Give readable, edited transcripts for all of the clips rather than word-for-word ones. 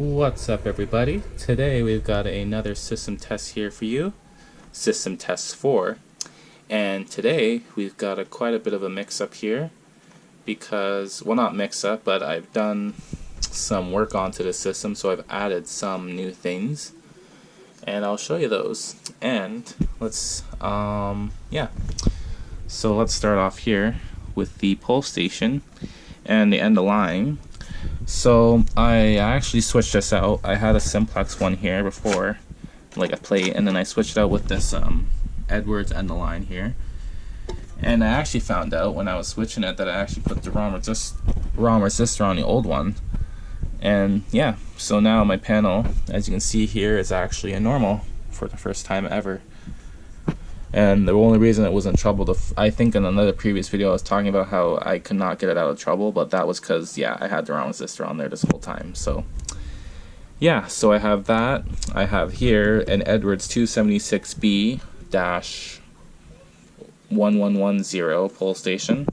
What's up, everybody? Today we've got another system test here for you, system test 4, and today we've got quite a bit of a mix-up here because, well, not mix-up, but I've done some work onto the system, so I've added some new things, and I'll show you those. And let's so let's start off here with the pull station and the end of line. So I actually switched this out. I had a simplex one here before, like a plate, and then I switched it out with this Edwards end of line here. And I actually found out when I was switching it that I actually put the ROM resistor on the old one. And yeah, so now my panel, as you can see here, is actually a normal for the first time ever. And the only reason it was in trouble, I think in another previous video I was talking about how I could not get it out of trouble, but that was because, yeah, I had the wrong resistor on there this whole time. So yeah, so I have that. I have here an Edwards 276B-1110 pull station.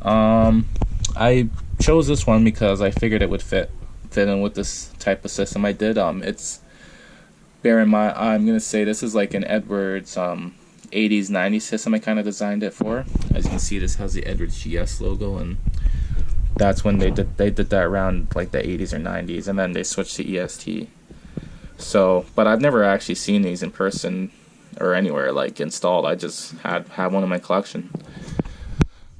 I chose this one because I figured it would fit in with this type of system I did. Bear in mind, I'm gonna say this is like an Edwards 80s 90s system I kind of designed it for. As you can see, this has the Edwards GS logo, and that's when they did that around like the 80s or 90s, and then they switched to EST. So, but I've never actually seen these in person or anywhere like installed. I just had one in my collection.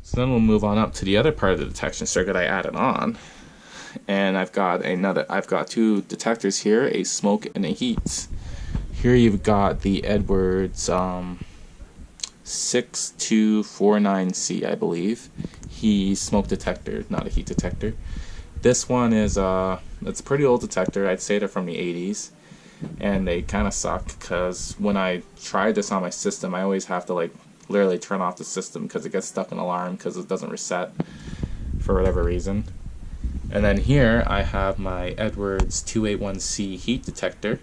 So then we'll move on up to the other part of the detection circuit I added on, and I've got two detectors here, a smoke and a heat. Here you've got the Edwards 6249C, I believe. Smoke detector, not a heat detector. This one is it's a pretty old detector. I'd say they're from the 80s, and they kind of suck because when I tried this on my system, I always have to like literally turn off the system because it gets stuck in alarm because it doesn't reset for whatever reason. And then here I have my Edwards 281C heat detector,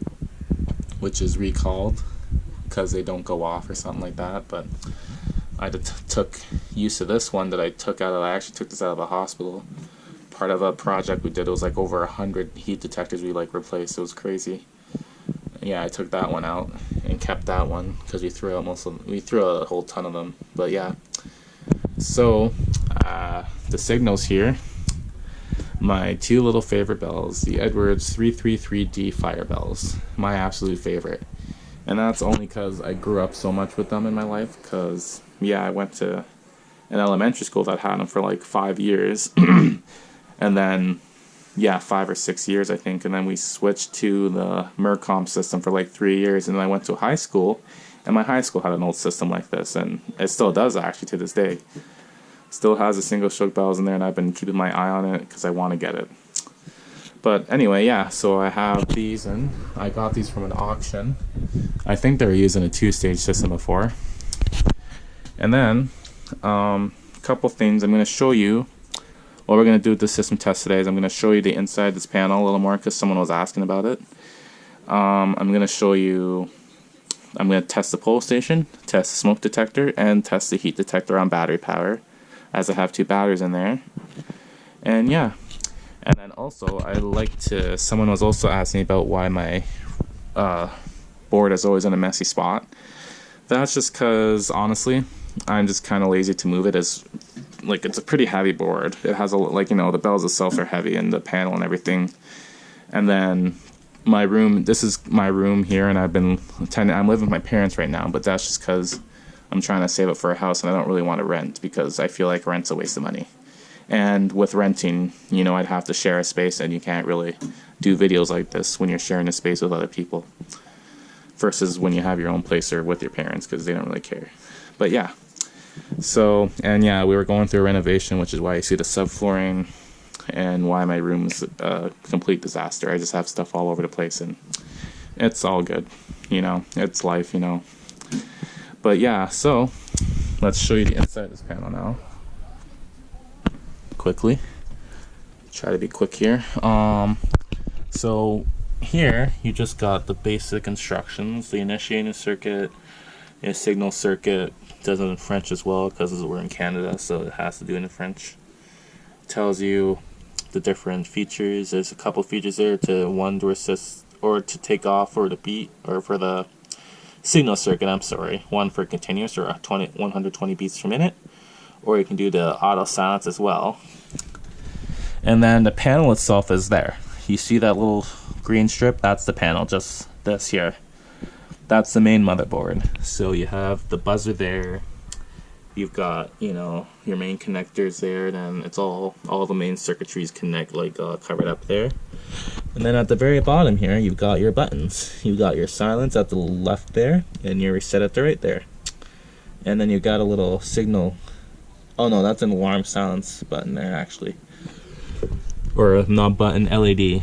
which is recalled because they don't go off or something like that. But I took use of this one that I actually took this out of a hospital. Part of a project we did. It was like over 100 heat detectors we like replaced. It was crazy. Yeah, I took that one out and kept that one because we threw a whole ton of them. But yeah, so the signals here, my two little favorite bells, the Edwards 333D fire bells, my absolute favorite. And that's only because I grew up so much with them in my life, because yeah, I went to an elementary school that had them for like 5 years and then yeah, 5 or 6 years I think, and then we switched to the Mercom system for like 3 years, and then I went to a high school, and my high school had an old system like this, and it still does actually to this day. Still has the single shook bells in there, and I've been keeping my eye on it because I want to get it. But anyway, yeah, so I have these, and I got these from an auction. I think they were using a 2-stage system before. And then a couple things I'm going to show you. What we're going to do with the system test today is I'm going to show you the inside of this panel a little more because someone was asking about it. I'm going to test the pull station, test the smoke detector, and test the heat detector on battery power, as I have 2 batteries in there. And yeah, and then also someone was also asking about why my board is always in a messy spot. That's just because honestly I'm just kind of lazy to move it. It's a pretty heavy board. It has the bells itself are heavy, and the panel and everything. And then my room, this is my room here, and I'm living with my parents right now, but that's just because I'm trying to save up for a house, and I don't really want to rent because I feel like rent's a waste of money. And with renting, I'd have to share a space, and you can't really do videos like this when you're sharing a space with other people versus when you have your own place or with your parents, because they don't really care. But yeah, so, and yeah, we were going through a renovation, which is why you see the subflooring and why my room's a complete disaster. I just have stuff all over the place, and it's all good, it's life, But yeah, so let's show you the inside of this panel now. Quickly. Try to be quick here. So here you just got the basic instructions, the initiating circuit, a signal circuit. Does it in French as well because we're in Canada, so it has to do it in French. Tells you the different features. There's a couple features there to one to assist or to take off or to beat or for the signal circuit. I'm sorry, one for continuous or 120 beats per minute, or you can do the auto silence as well. And then the panel itself is there. You see that little green strip? That's the panel, just this here. That's the main motherboard. So you have the buzzer there. You've got, you know, your main connectors there. Then it's all the main circuitries covered up there. And then at the very bottom here, you've got your buttons. You've got your silence at the left there, and your reset at the right there. And then you've got a little signal. Oh no, that's an alarm silence button there actually, or a knob button LED.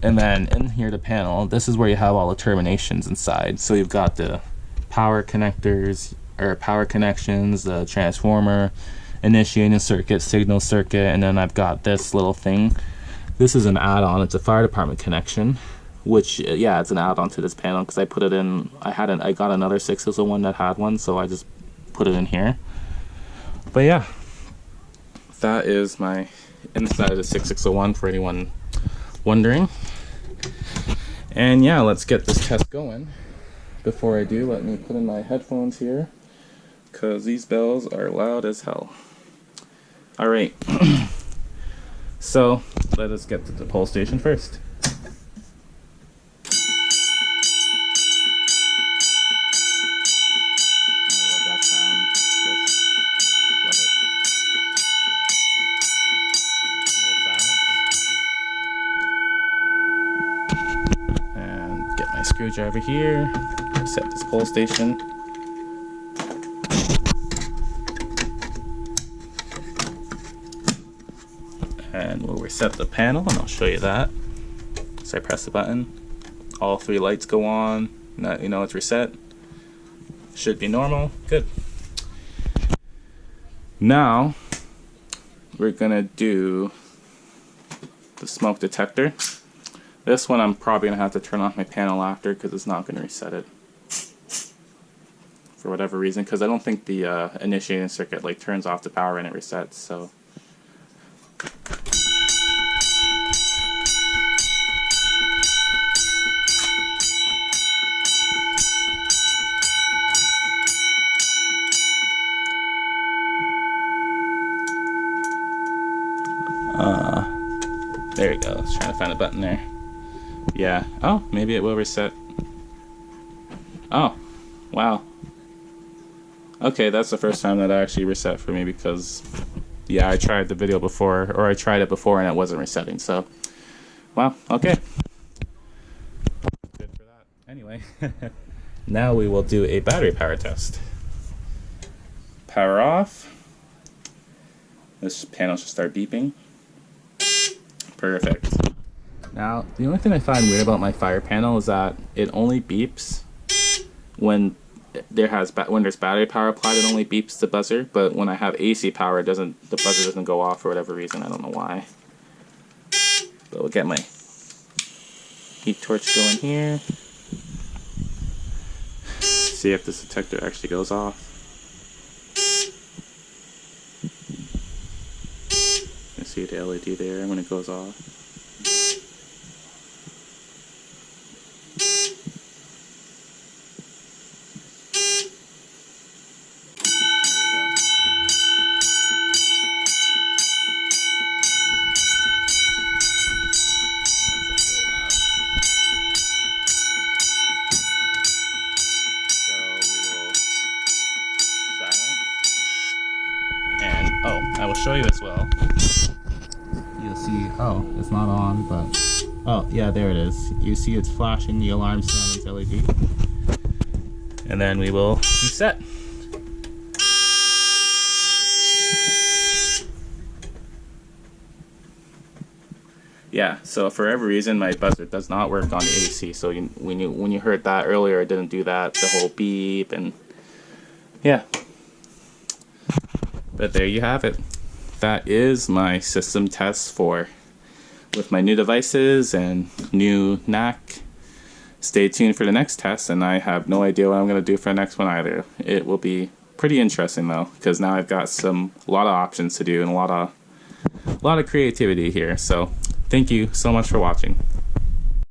And then in here, the panel, this is where you have all the terminations inside. So you've got the power connectors, or power connections, the transformer, initiating circuit, signal circuit, and then I've got this little thing. This is an add-on. It's a fire department connection, which, yeah, it's an add-on to this panel because I put it in. I got another 601 that had one, so I just put it in here. But yeah, that is my inside of the 6601 for anyone wondering. And yeah, let's get this test going. Before I do, let me put in my headphones here, because these bells are loud as hell. Alright, so let us get to the pole station first. Screwdriver here, set this pole station. And we'll reset the panel, and I'll show you that. So I press the button, all three lights go on, now you know it's reset. Should be normal, good. Now, we're gonna do the smoke detector. This one I'm probably going to have to turn off my panel after because it's not going to reset it for whatever reason, because I don't think the initiating circuit turns off the power and it resets. So there you go. I was trying to find a button there. Yeah. Oh, maybe it will reset. Oh, wow. Okay, that's the first time that I actually reset for me because, yeah, I tried the video before, or I tried it before and it wasn't resetting. So, wow. Okay. Good for that. Anyway, now we will do a battery power test. Power off. This panel should start beeping. Perfect. Now, the only thing I find weird about my fire panel is that it only beeps when there's battery power applied. It only beeps the buzzer, but when I have AC power, the buzzer doesn't go off for whatever reason. I don't know why. But we'll get my heat torch going here. See if this detector actually goes off. You see the LED there when it goes off. I will show you as well. You'll see, oh, it's not on, but, oh, yeah, there it is. You see it's flashing the alarm silence LED. And then we will reset. Yeah, so for every reason, my buzzer does not work on the AC. So when you heard that earlier, it didn't do that, the whole beep, and yeah. But there you have it. That is my system test with my new devices and new NAC. Stay tuned for the next test, and I have no idea what I'm going to do for the next one either. It will be pretty interesting though, because now I've got a lot of options to do and a lot a lot of creativity here. So thank you so much for watching.